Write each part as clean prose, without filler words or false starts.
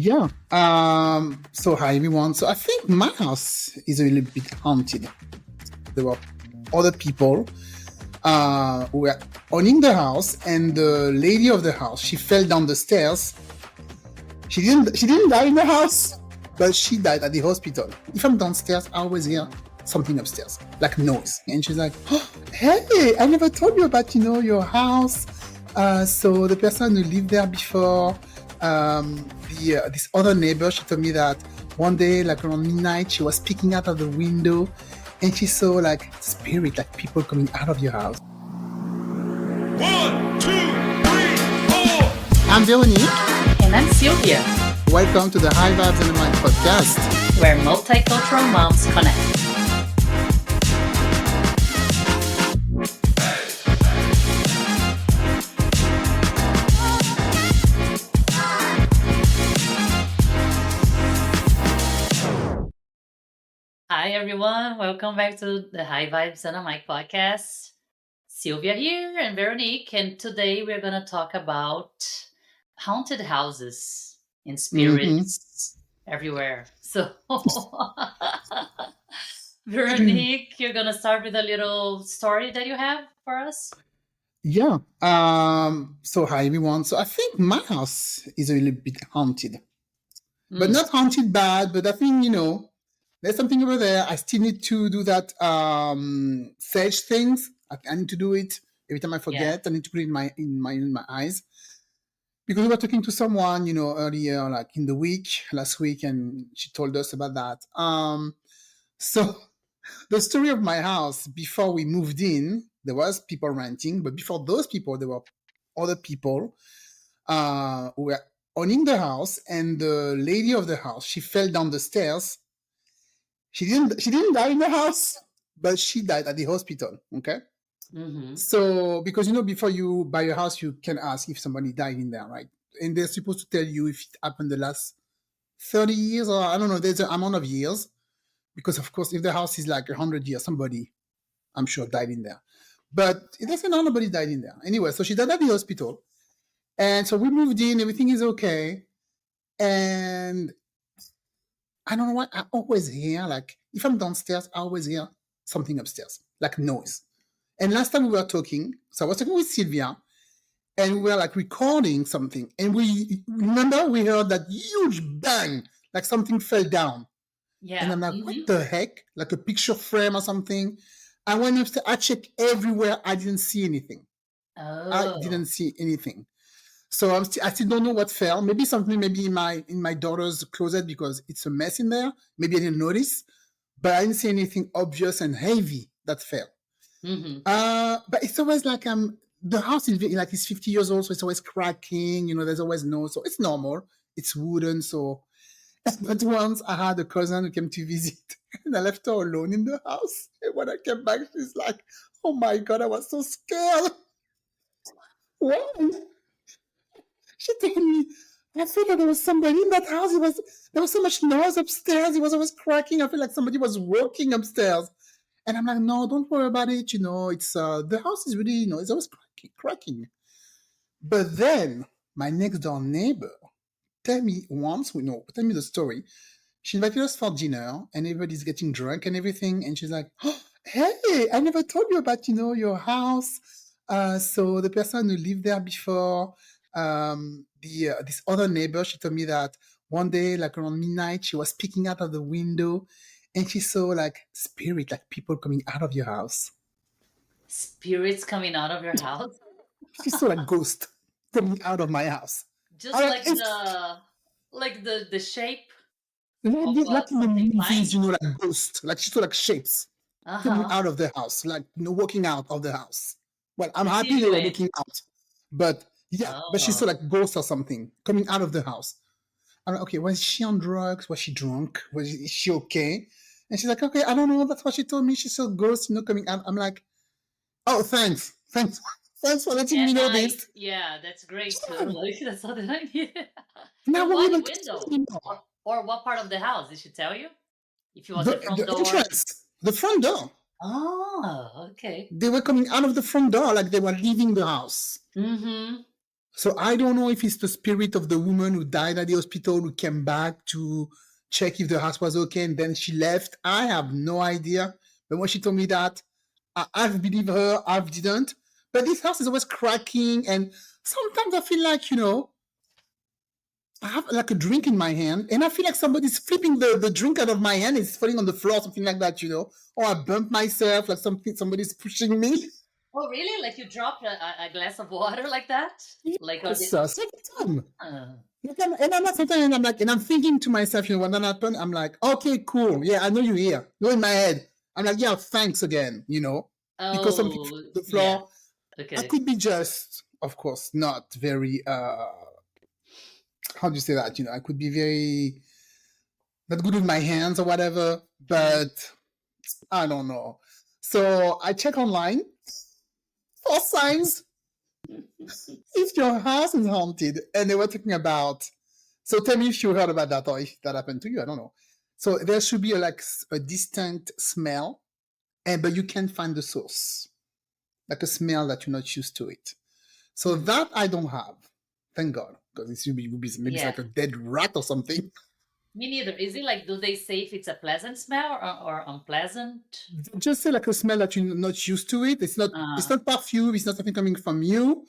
Yeah. So hi everyone. So I think my house is a little bit haunted. There were other people who were owning the house, and the lady of the house, she fell down the stairs. She didn't die in the house, but she died at the hospital. If I'm downstairs, I always hear something upstairs, like noise. And she's like, oh, hey, I never told you about, your house. So the person who lived there before, this other neighbor, she told me that one day, like around midnight, she was peeking out of the window and she saw like spirit, like people coming out of your house. 1, 2, 3, 4. I'm Veronique. And I'm Silvia. Welcome to the High Vibes and the Mind podcast, where multicultural moms connect. Hi everyone, welcome back to the High Vibes and a Mic podcast. Silvia here and Veronique, and today we're going to talk about haunted houses and spirits everywhere. So, Veronique, you're going to start with a little story that you have for us? Yeah. So hi everyone. So I think my house is a little bit haunted. But not haunted bad, but I think, there's something over there. I still need to do that sage things. I need to do it. Every time I forget, I need to put it in my eyes. Because we were talking to someone, earlier, like in the last week, and she told us about that. So the story of my house, before we moved in, there was people renting, but before those people, there were other people who were owning the house, and the lady of the house, she fell down the stairs. She didn't die in the house, but she died at the hospital. Okay. So because before you buy a house, you can ask if somebody died in there, right? And they're supposed to tell you if it happened the last 30 years, or I don't know, there's an amount of years. Because of course, if the house is like 100 years, somebody, I'm sure, died in there. But it doesn't know nobody died in there. Anyway, so she died at the hospital. And so we moved in, everything is okay. And I don't know why, I always hear, like, if I'm downstairs, I always hear something upstairs, like noise. And last time we were talking, so I was talking with Silvia, and we were like recording something. And we heard that huge bang, like something fell down. Yeah. And I'm like, what the heck? Like a picture frame or something. I went upstairs, I checked everywhere, I didn't see anything. I didn't see anything. So I still don't know what fell. Maybe something in my daughter's closet because it's a mess in there. Maybe I didn't notice, but I didn't see anything obvious and heavy that fell. But it's always like the house is like it's 50 years old, so it's always cracking. There's always noise, so it's normal. It's wooden, so. But once I had a cousin who came to visit, and I left her alone in the house. And when I came back, she's like, "Oh my God, I was so scared." Why? She told me, I felt like there was somebody in that house. There was so much noise upstairs. It was always cracking. I feel like somebody was walking upstairs. And I'm like, no, don't worry about it. It's the house is really, it's always cracking. But then my next door neighbor tell me the story. She invited us for dinner, and everybody's getting drunk and everything. And she's like, oh, hey, I never told you about, your house. So the person who lived there before, this other neighbor, she told me that one day, like around midnight, she was peeking out of the window and she saw like spirit, like people coming out of your house. Spirits coming out of your house? She saw like ghosts coming out of my house. Just like the shape? Like in the movies, like ghosts, like she saw like shapes coming out of the house, like walking out of the house. Well, I'm happy they were walking out, but but she saw like ghosts or something coming out of the house. I'm like, okay, was she on drugs? Was she drunk? Is she okay? And she's like, okay, I don't know. That's what she told me. She saw ghosts, coming out. I'm like, oh, thanks for letting me know this. Yeah, that's great too. Like, that's all that I need. Now what window? Or what part of the house? Did she tell you? If it was the front door? Entrance, the front door. Oh, okay. They were coming out of the front door like they were leaving the house. So I don't know if it's the spirit of the woman who died at the hospital who came back to check if the house was okay and then she left. I have no idea. But when she told me that, I've believed her, I've didn't. But this house is always cracking, and sometimes I feel like, I have like a drink in my hand, and I feel like somebody's flipping the drink out of my hand. It's falling on the floor, something like that, Or I bump myself, like somebody's pushing me. Oh, really? Like you dropped a glass of water like that? Like on Yes, the. second time. Uh, And I'm not sometimes, and I'm thinking to myself, when that happened, I'm like, okay, cool. Yeah, I know you're here. You're in my head. I'm like, yeah, thanks again, because something oh, on the yeah. floor. I Okay. could be just, of course, not very, how do you say that? I could be very, not good with my hands or whatever, but I don't know. So I check online for signs if your house is haunted. And they were talking about, so tell me if you heard about that or if that happened to you. I don't know. So there should be a distinct smell, but you can't find the source, like a smell that you're not used to it. So that I don't have, thank God, because it would be maybe it's Yeah. like a dead rat or something. Me neither. Is it like, do they say if it's a pleasant smell or unpleasant? Just say like a smell that you're not used to it. It's not perfume. It's not something coming from you,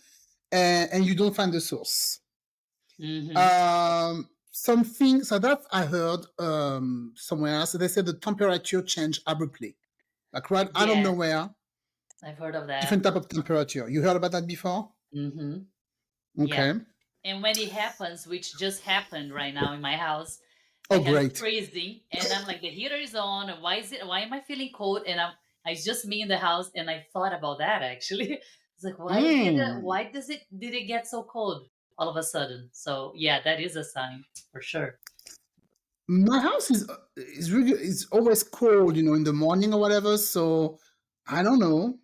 and you don't find the source. Something so that I heard somewhere else. They said the temperature changed abruptly, like right out of Yeah, nowhere. I've heard of that. Different type of temperature. You heard about that before? Mm-hmm. Okay. Yeah. And when it happens, which just happened right now in my house, Oh, like I'm great. freezing, and I'm like, the heater is on. And why am I feeling cold? And it's just me in the house, and I thought about that actually. It's like, why did it get so cold all of a sudden? So yeah, that is a sign for sure. My house is always cold, in the morning or whatever. So I don't know,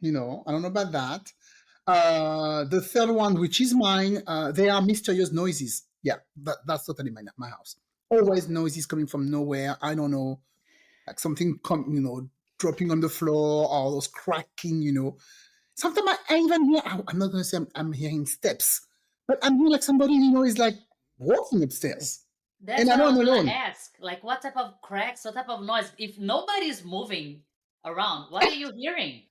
I don't know about that. The third one, which is mine, they are mysterious noises. Yeah, that's totally my house. Always noises coming from nowhere. I don't know, like something dropping on the floor or those cracking. Sometimes I even hear. I'm not gonna say I'm hearing steps, but I'm hearing like somebody is like walking upstairs, That's and I what know I I'm was gonna alone. ask. Like, what type of cracks, what type of noise? If nobody's moving around, what are you hearing?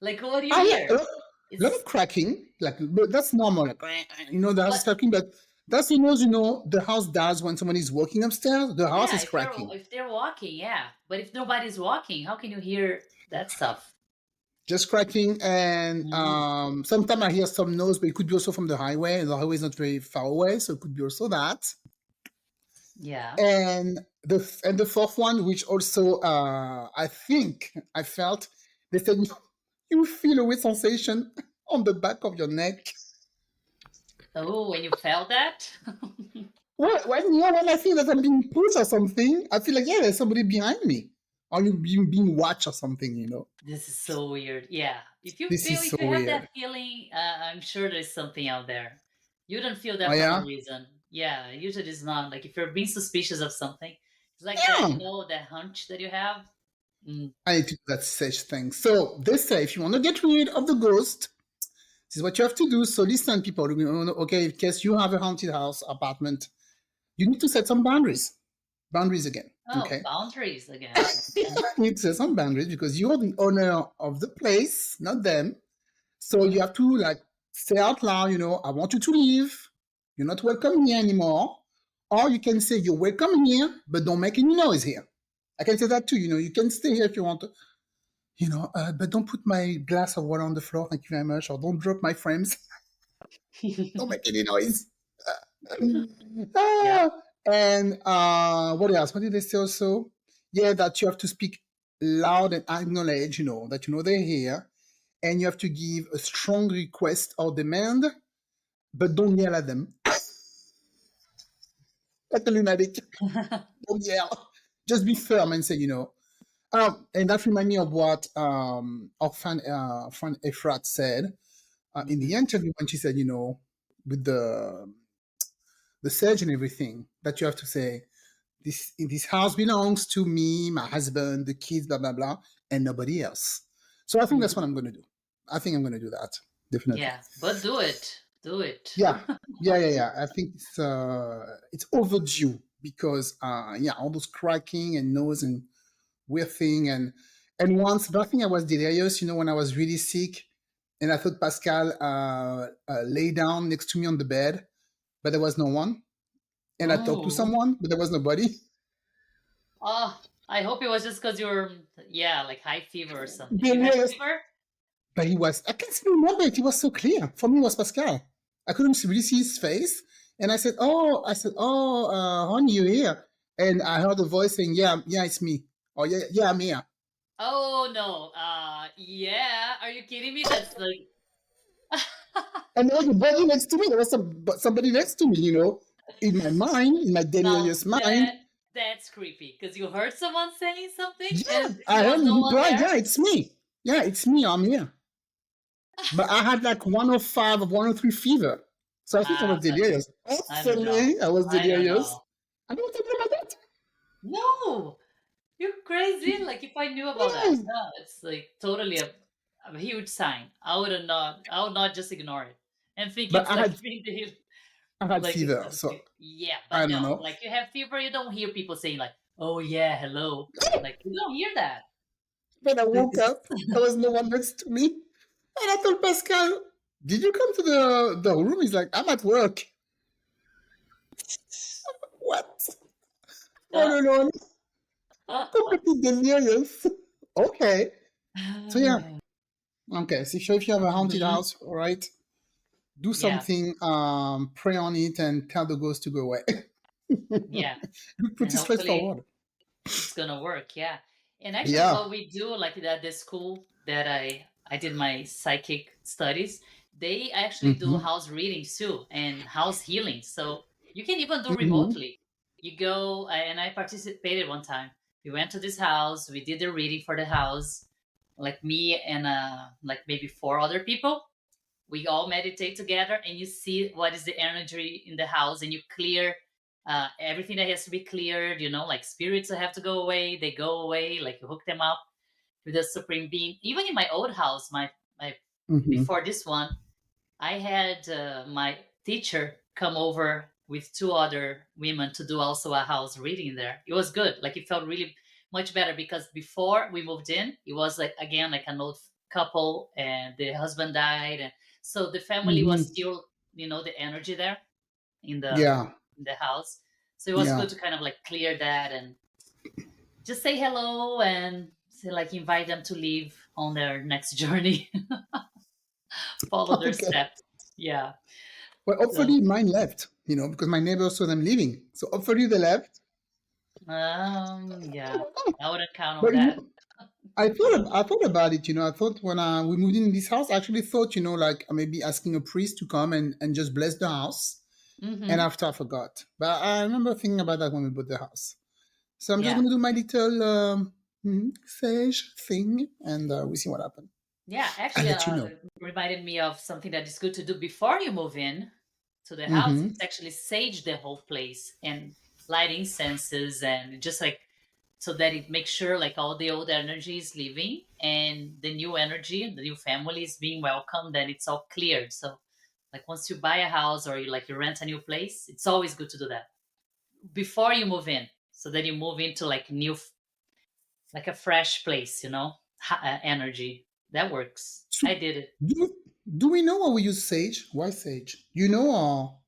Like, what do you I hear? hear a lot It's of cracking, but that's normal. Like, the house is what? cracking, but that's the house does when someone is walking upstairs. The house Yeah, is cracking, if they're walking, yeah. But if nobody's walking, how can you hear that stuff? just cracking, and Mm, sometimes I hear some noise, but it could be also from the highway. And the highway is not very far away, so it could be also that. yeah. And the fourth one, which also I think I felt, they said you feel a weird sensation on the back of your neck. Oh, when you felt that? Well, when I feel that I'm being pushed or something, I feel like, yeah, there's somebody behind me. Or you being watched or something. This is so weird. Yeah. This is If so you have weird. that feeling, I'm sure there's something out there. You don't feel Oh, that for no yeah? reason. Yeah, usually it's not. Like if you're being suspicious of something, it's like that, Yeah. that hunch that you have. Mm, I need to do that such thing. So they say if you want to get rid of the ghost, this is what you have to do. So listen, people, okay, in case you have a haunted house, apartment, you need to set some boundaries. Boundaries again. Oh, Okay. boundaries again. You need to set some boundaries because you're the owner of the place, not them. So you have to say out loud, I want you to leave. You're not welcome here anymore. Or you can say you're welcome here, but don't make any noise here. I can say that too. You can stay here if you want to. But don't put my glass of water on the floor. Thank you very much. Or don't drop my frames. Don't make any noise. Yeah. Ah, and what else? What did they say also? Yeah, that you have to speak loud and acknowledge, that they're here, and you have to give a strong request or demand, but don't yell at them like a lunatic. Don't yell. Just be firm and say, and that reminds me of what our friend Efrat said in the interview when she said, with the surge and everything, that you have to say, this house belongs to me, my husband, the kids, blah blah blah, and nobody else. So I think that's what I'm going to do. I think I'm going to do that definitely. Yeah, but do it. Do it. Yeah, yeah. I think it's overdue because yeah, all those cracking and nose and weird thing and once, but I think I was delirious, when I was really sick, and I thought Pascal lay down next to me on the bed, but there was no one, and I talked to Oh, someone, but there was nobody. oh, I hope it was just because you were, yeah, like high fever or something. You had Delirious, fever? but I can't even remember it. It was so clear. For me, it was Pascal. I couldn't really see his face, and honey, you here? And I heard a voice saying, yeah, it's me. Oh yeah, I'm here. Oh no. Yeah. Are you kidding me? That's like, And there was a body next to me. There was somebody next to me, in my mind, in my now delirious mind. that's creepy because you heard someone saying something Yeah, and I there heard was him no one reply, there. yeah, it's me. Yeah, it's me. I'm here. But I had like 105 or 103 fever. So I think I was But delirious. I don't know. Absolutely, I was I don't delirious. know. I don't think about that. No, you're crazy. Like if I knew about that, Yes. no, it's like totally a huge sign. I would not just ignore it and think But it's I like had being the I had like it's fever, just so yeah, I but don't no, know. like you have fever, you don't hear people saying like, "Oh yeah, hello," like you don't hear that. When I woke It's up, there was no one next to me. And I told Pascal, did you come to the room? He's like, I'm at work. What? All uh, alone, completely delirious. Okay. So yeah. Okay. So sure, if you have a haunted mhm, house, all right, do yeah, something, pray on it and tell the ghost to go away. yeah, and Pretty hopefully straightforward. it's gonna work. Yeah, and actually, Yeah. what we do, like at the school that I did my psychic studies, they actually do Mm-hmm. house readings too and house healing. So you can even do Mm-hmm. remotely. You go and I participated one time. We went to this house. We did the reading for the house, like me and like maybe four other people. We all meditate together and you see what is the energy in the house and you clear everything that has to be cleared, like spirits that have to go away, they go away, like you hook them up with the supreme being. Even in my old house, my Mm-hmm. before this one, I had my teacher come over with two other women to do also a house reading there. It was good. Like it felt really much better because before we moved in, it was like again like an old couple and the husband died, and so the family was Mm-hmm. still the energy there in Yeah. the house. So it was Yeah. good to kind of like clear that and just say hello and say like invite them to leave on their next journey, follow their Okay. steps. Yeah. Well, So hopefully mine left, because my neighbors saw them leaving. So hopefully they left. yeah, I wouldn't count on But that. I thought about it. I thought when we moved in this house, I actually thought, like maybe asking a priest to come and just bless the house. And Hmm. after I forgot. But I remember thinking about that when we bought the house. So I'm just Yeah. going to do my little sage thing, and we see what happens. Yeah. I'll Actually, let you know. it reminded me of something that is good to do before you move in to the house. Mm-hmm. It's actually sage the whole place and light incenses and just like so that it makes sure like all the old energy is leaving and the new energy, the new family is being welcomed and it's all cleared. So like once you buy a house or you rent a new place, it's always good to do that before you move in. So that you move into like new like a fresh place, energy. That works. So, I did it. do we know why we use sage? Why sage? Or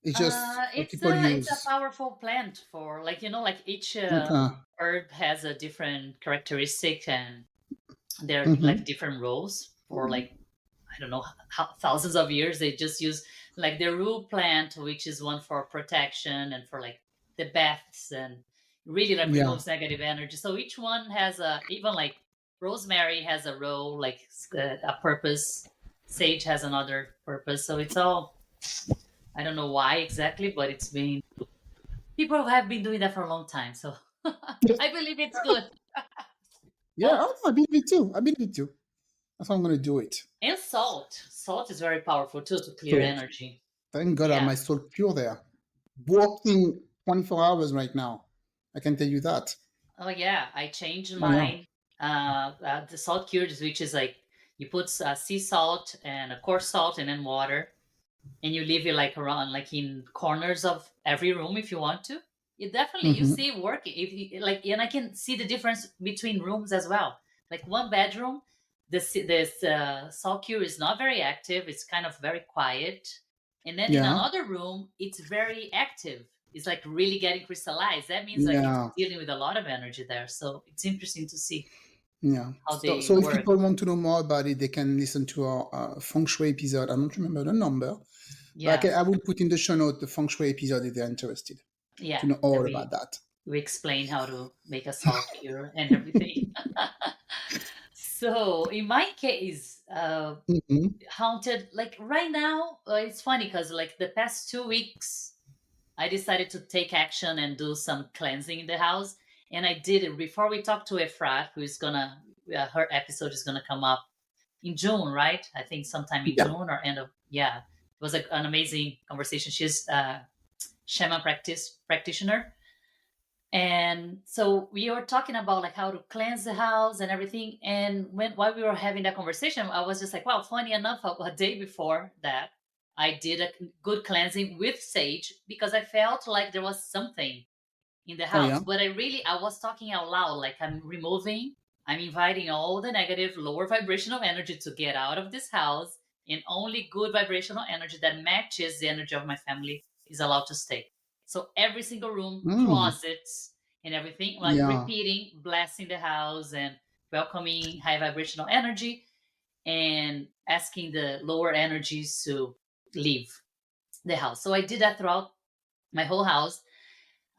it's just what people It's a use? powerful plant for like like each Okay. herb has a different characteristic and they're like Mm-hmm. different roles for like I don't know how, thousands of years. They just use like the rue plant, which is one for protection and for like the baths and really like Yeah. removes negative energy. So each one has a even like rosemary has a role, like a purpose. Sage has another purpose. So it's all I don't know why exactly, but it's been people have been doing that for a long time. So I believe it's good. Yeah. Oh, I believe it too. I believe it too. That's how I'm going to do it. And salt is very powerful too to clear So energy. thank God I have Yeah. my soul pure there. Working 24 hours right now. I can tell you that. Oh yeah, I changed Oh, yeah. mine. The salt cures, which is like you put sea salt and a coarse salt and then water. and you leave it like around, like in corners of every room if you want to. It definitely you Hmm. see it working. If you, like, and I can see the difference between rooms as well. Like one bedroom, this saw cure is not very active. It's kind of very quiet, and then in Yeah, another room, it's very active. It's like really getting crystallized. That means like it's yeah, dealing with a lot of energy there. So it's interesting to see yeah. how So, they so if work. people want to know more about it, they can listen to our feng shui episode. I don't remember the number, but Yeah, I will put in the show note the feng shui episode if they're interested to yeah. know That all we about that. we explain how to make a salt cure and everything. So in my case, Hmm. haunted, like right now, it's funny because like the past 2 weeks, I decided to take action and do some cleansing in the house. And I did it before we talked to Efrat, who's gonna, her episode is gonna come up in June, right? I think sometime in Yeah. June or end of, yeah. It was an amazing conversation. She's a shaman practitioner. And so we were talking about like how to cleanse the house and everything. And while we were having that conversation, I was just like, wow, funny enough, a day before that, I did a good cleansing with sage because I felt like there was something in the Oh house. yeah. But I was talking out loud, like I'm inviting all the negative, lower vibrational energy to get out of this house, and only good vibrational energy that matches the energy of my family is allowed to stay. So every single room, Mm. closets, and everything, like Yeah. repeating, blessing the house and welcoming high vibrational energy and asking the lower energies to leave the house. So I did that throughout my whole house.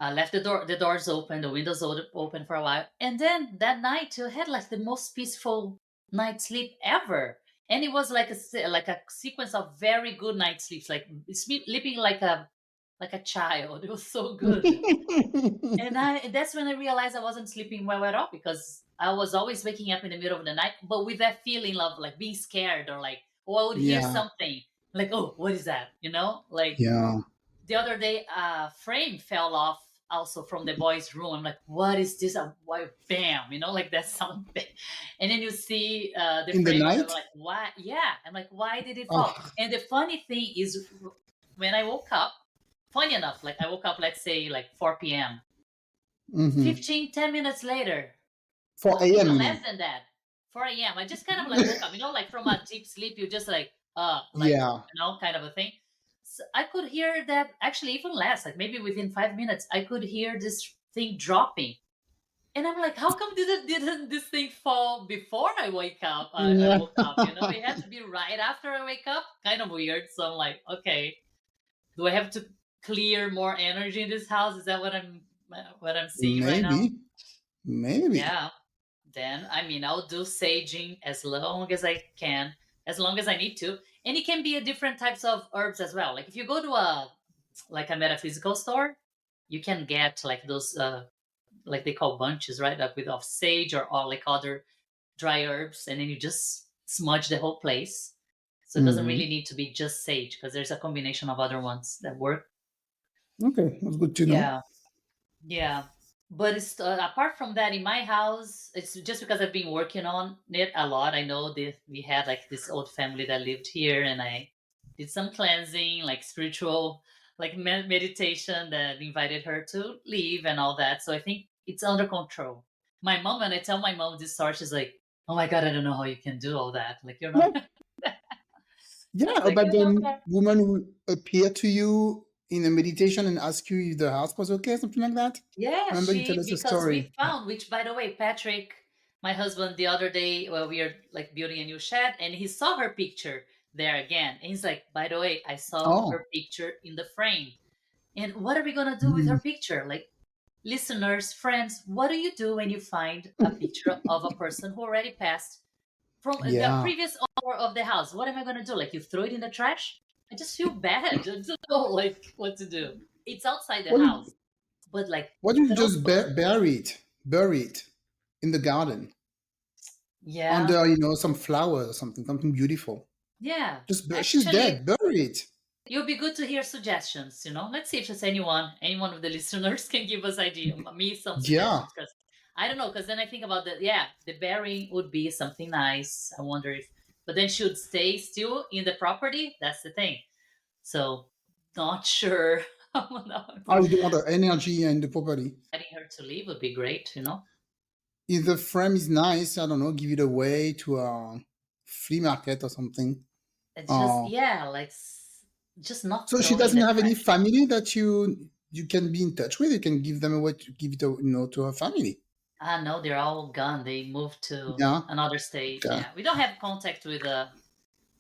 Left the doors open, the windows open for a while, and then that night you had like the most peaceful night sleep ever. And it was like like a sequence of very good night sleeps, like sleeping like a child. It was so good. And that's when I realized I wasn't sleeping well at all because I was always waking up in the middle of the night, but with that feeling of like being scared or like, oh, I would hear Yeah. something like, oh, what is that? Like Yeah. the other day, a frame fell off also from the boys' room. I'm like, what is this? Why, bam, like that sound. And then you see the In the frame, and I'm night. like, why? Yeah. I'm like, why did it fall? Oh. And the funny thing is, when I woke up, funny enough, like I woke up, let's say like 4 p.m. Hmm. 10 minutes later, 4 a.m. even You less mean? than that, 4 a.m. I just kind of like woke up, like from a deep sleep, you just like, Yeah. kind of a thing. So I could hear that actually even less, like maybe within 5 minutes, I could hear this thing dropping. And I'm like, how come didn't this thing fall before I wake up? I Yeah. woke up, it had to be right after I wake up. Kind of weird. So I'm like, okay, do I have to clear more energy in this house? Is that what I'm seeing right now? Maybe. Maybe. Yeah. Then I'll do saging as long as I can, as long as I need to. And it can be a different types of herbs as well. Like if you go to a metaphysical store, you can get like those like they call bunches, right? Like with of sage or all like other dry herbs, and then you just smudge the whole place. So it doesn't Hmm. really need to be just sage because there's a combination of other ones that work. Okay, that's good to know. Yeah. Yeah. But it's apart from that, in my house, it's just because I've been working on it a lot. I know that we had like this old family that lived here, and I did some cleansing, like spiritual, like meditation that invited her to leave and all that. So I think it's under control. My mom, when I tell my mom this story, she's like, "Oh my god, I don't know how you can do all that. Like you're not." I Yeah, was like, about "It's the okay." woman who appeared to you in a meditation and asked you if the house was okay, something like that. Yeah, Remember you she tell us a because we story. found, which by the way, Patrick, my husband, the other day, well, we are like building a new shed, and he saw her picture there again, and he's like, "By the way, I saw Oh. her picture in the frame, and what are we gonna do with Mm. her picture?" Like, listeners, friends, what do you do when you find a picture of a person who already passed from the Yeah. previous owner of the house? What am I gonna do? Like, you throw it in the trash? I just feel bad. I don't know, like, what to do. It's outside the Why don't, house, but like, why you don't you can just also bury it in the garden yeah, under, some flowers or something beautiful. yeah. She's Actually, dead. Bury it. it would be good to hear suggestions. Let's see if there's anyone of the listeners can give us me some Yeah. suggestions because I don't know. Because then I think about the bearing would be something nice. I wonder if, but then should stay still in the property. That's the thing. So not sure. No, Oh, you don't want the energy and the property. letting her to leave would be great, you know. If the frame is nice, I don't know, give it away to a flea market or something. It's just Uh, yeah, like just not so she throwing in doesn't the have any trash. family that you can be in touch with. You can give them away to give it, to her family. Ah, no, they're all gone. They moved to Yeah. another state. Okay. Yeah, we don't have contact with the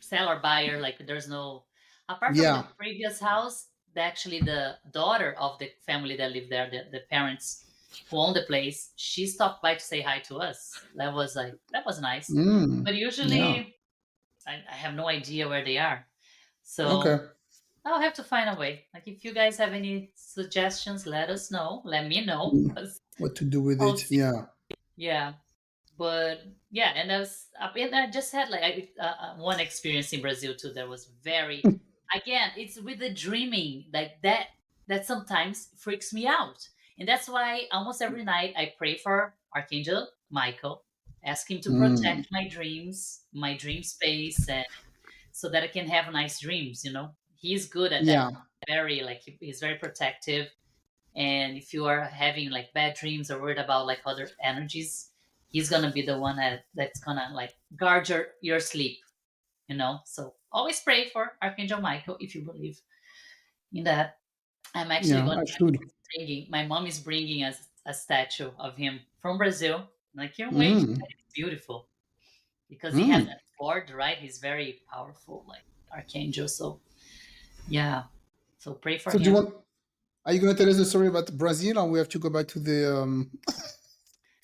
seller buyer. Like, there's no, apart from the Yeah. previous house. Actually, the daughter of the family that lived there, the parents who own the place, she stopped by to say hi to us. That was nice. Mm. But Yeah. usually, I have no idea where they are. Okay. So I'll have to find a way. Like, if you guys have any suggestions, let us know. Let me know. Mm. 'Cause What to do with I'll it? see. Yeah. Yeah. But yeah, and I just had like one experience in Brazil too that was very, again, it's with the dreaming like that sometimes freaks me out. And that's why almost every night I pray for Archangel Michael, ask him to Mm. protect my dreams, my dream space, and so that I can have nice dreams, you know. He's good at that. Yeah. Very like he's very protective, and if you are having like bad dreams or worried about like other energies, he's gonna be the one that's gonna like guard your sleep, you know. So always pray for Archangel Michael if you believe in that. I'm actually Yeah. gonna I should. bringing my mom is bringing us a statue of him from Brazil. And I can't wait. Mm. It's beautiful because he has Mm. that sword, right? He's very powerful, like archangel. So yeah, so pray for So do you him. want? Are you going to tell us a story about Brazil, or we have to go back to the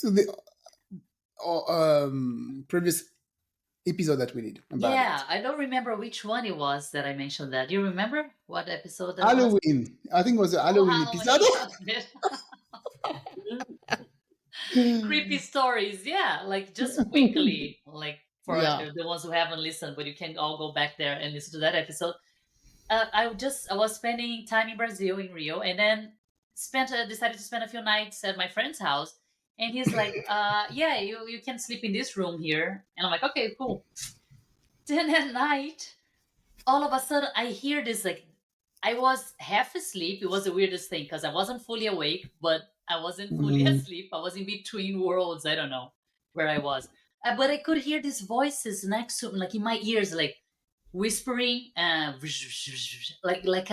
to the previous episode that we did about Yeah, it? I don't remember which one it was that I mentioned that. Do you remember what episode that was? Halloween. I think it was a Oh, Halloween episode. Halloween, was it? Creepy stories, yeah. Like just quickly, like for Yeah. the ones who haven't listened, but you can all go back there and listen to that episode. I was spending time in Brazil in Rio, and then decided to spend a few nights at my friend's house. And he's like, "Yeah, you can sleep in this room here." And I'm like, "Okay, cool." Then at night, all of a sudden I hear this like I was half asleep. It was the weirdest thing because I wasn't fully awake, but I wasn't fully Mm. asleep. I was in between worlds. I don't know where I was. But I could hear these voices next to me, like in my ears, like whispering, like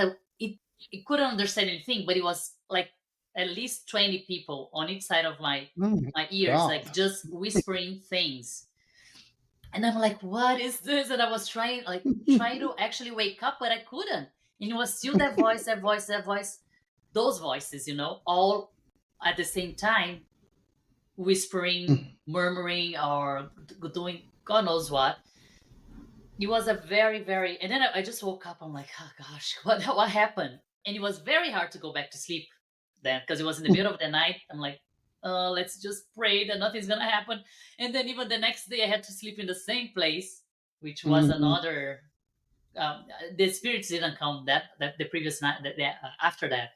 it couldn't understand anything, but it was like at least 20 people on each side of Mm. my ears, like God. just whispering things. And I'm like, what is this? And I was trying to actually wake up, but I couldn't. And it was still that voice, that voice, that voice, those voices, you know, all at the same time, whispering, murmuring, or doing God knows what. It was a very, very, and then I just woke up. I'm like, oh gosh, what happened? And it was very hard to go back to sleep then because it was in the middle of the night. I'm like, let's just pray that nothing's gonna happen. And then even the next day, I had to sleep in the same place, which was Mhm. another. The spirits didn't come that the previous night after that.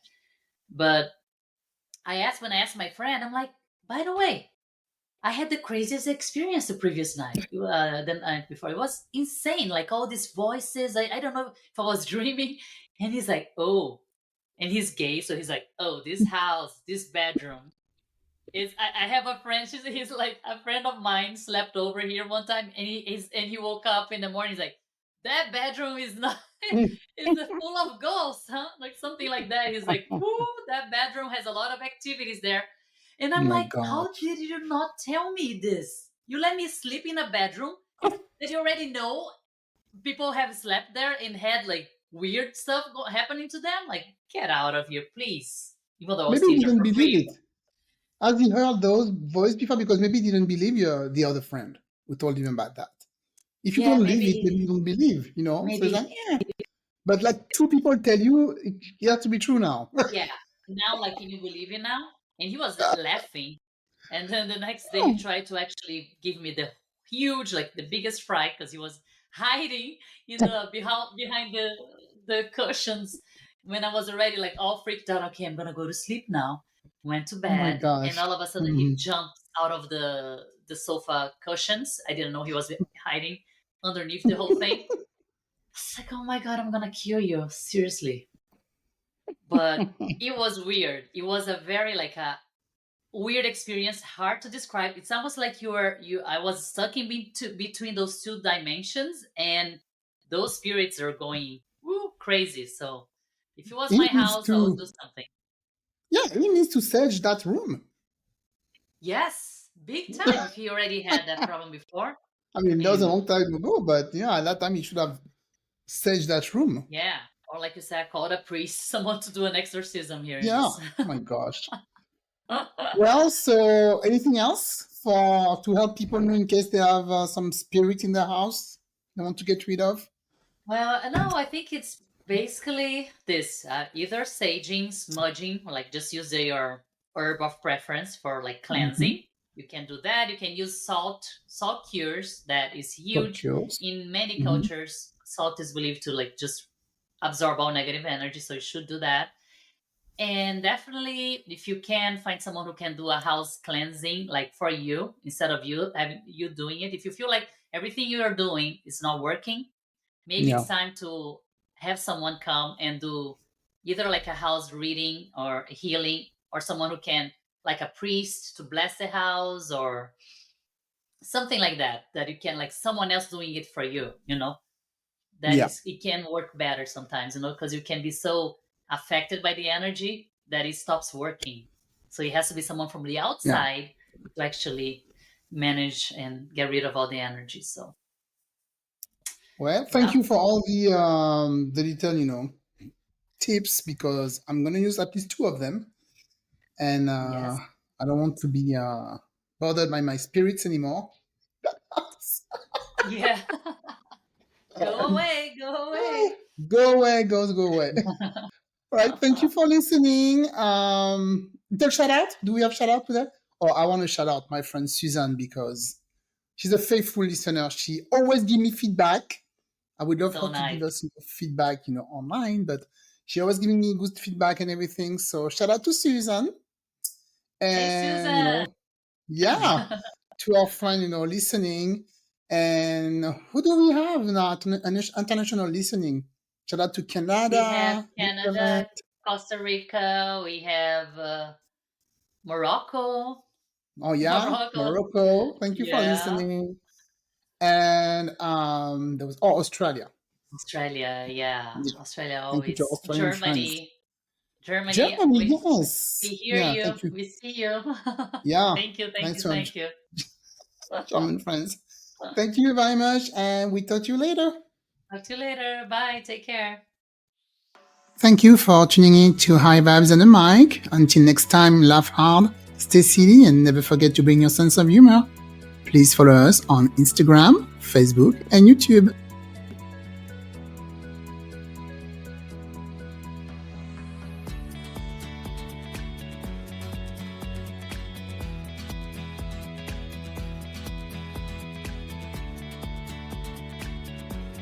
But when I asked my friend, I'm like, by the way, I had the craziest experience the previous night, the night before. It was insane. Like all these voices. I don't know if I was dreaming. And he's like, oh, and he's gay, so he's like, oh, this house, this bedroom is. I have a friend. He's like a friend of mine slept over here one time, and he woke up in the morning. He's like, that bedroom is not. Is full of ghosts, huh? Like something like that. He's like, ooh, that bedroom has a lot of activities there. And I'm My like, how God. did you not tell me this? You let me sleep in a bedroom that you already know people have slept there and had like weird stuff happening to them. Like, get out of here, please. Even though I was Maybe he staying there didn't for believe free. it. Has he heard those voices before? Because maybe he didn't believe the other friend who told him about that. If you Yeah, don't live it, maybe maybe, you don't believe. So it's maybe, like, yeah. But like two people tell you, it has to be true now. yeah. Now, like, can you believe it now? And he was laughing. And then the next day, he tried to actually give me the huge, like the biggest fright because he was hiding in the behind the cushions. When I was already like all freaked out, okay, I'm gonna go to sleep now. Went to Oh my bed, and gosh. all of a sudden he Mhm. jumped out of the sofa cushions. I didn't know he was hiding underneath the whole thing. It's like, oh my God, I'm going to kill you. Seriously. But it was weird. It was a very like a weird experience, hard to describe. It's almost like I was stuck between those two dimensions, and those spirits are going woo, crazy. So if it was He my needs house, I would to, do something. yeah, he needs to search that room. Yes, big time. If he already had that problem before. I I mean, that was a mean, long time ago, but yeah, at that time he should have searched that room. yeah. Or like you said, called a priest, someone to do an exorcism here in Yeah. this. Oh my gosh. Well, so anything else for to help people know in case they have some spirit in their house they want to get rid of? Well, no, I think it's basically this either saging, smudging, or like just use your herb of preference for like Mm-hmm. cleansing. You can do that. You can use salt cures. That is What huge. cures? In many Mm-hmm. cultures, salt is believed to like just absorb all negative energy. So you should do that. And definitely, if you can find someone who can do a house cleansing, like for you, instead of you doing it. If you feel like everything you are doing is not working, maybe Yeah. it's time to have someone come and do either like a house reading or healing, or someone who can, like a priest, to bless the house or something like that you can, like someone else doing it for you, that Yeah. is, it can work better sometimes, because you can be so affected by the energy that it stops working. So it has to be someone from the Yeah. outside to actually manage and get rid of all the energy. So Well, thank yeah. you for all the little, tips because I'm gonna use at least two of them. And Yes. I don't want to be bothered by my spirits anymore. Yeah. Go away, go away. Go away, goes go away. All right, thank you for listening. Little shout out. Do we have shout out today? Oh, I want to shout out my friend Suzanne because she's a faithful listener. She always give me feedback. I would love So her to nice. give us feedback, online, but she always giving me good feedback and everything. So shout out to Susan. Hey, And Susan. yeah, to our friend, listening. And who do we have now? International listening. Shout out to We have Canada, Netherlands. Canada, Costa Rica. We have Morocco. Oh yeah, Morocco. Morocco. Thank you for Yeah. listening. And there was Australia. Australia. Yeah. Yeah, Australia thank you to always. Australian friends. Germany. Germany. Germany, We yes. hear Yeah, you. thank you. We see you. Yeah, Thank you. Thank thanks you. for Thank you. German friends. Thank you very much, and we talk to you later. Talk to you later. Bye. Take care. Thank you for tuning in to High Vibes and a Mic. Until next time, laugh hard, stay silly, and never forget to bring your sense of humor. Please follow us on Instagram, Facebook, and YouTube.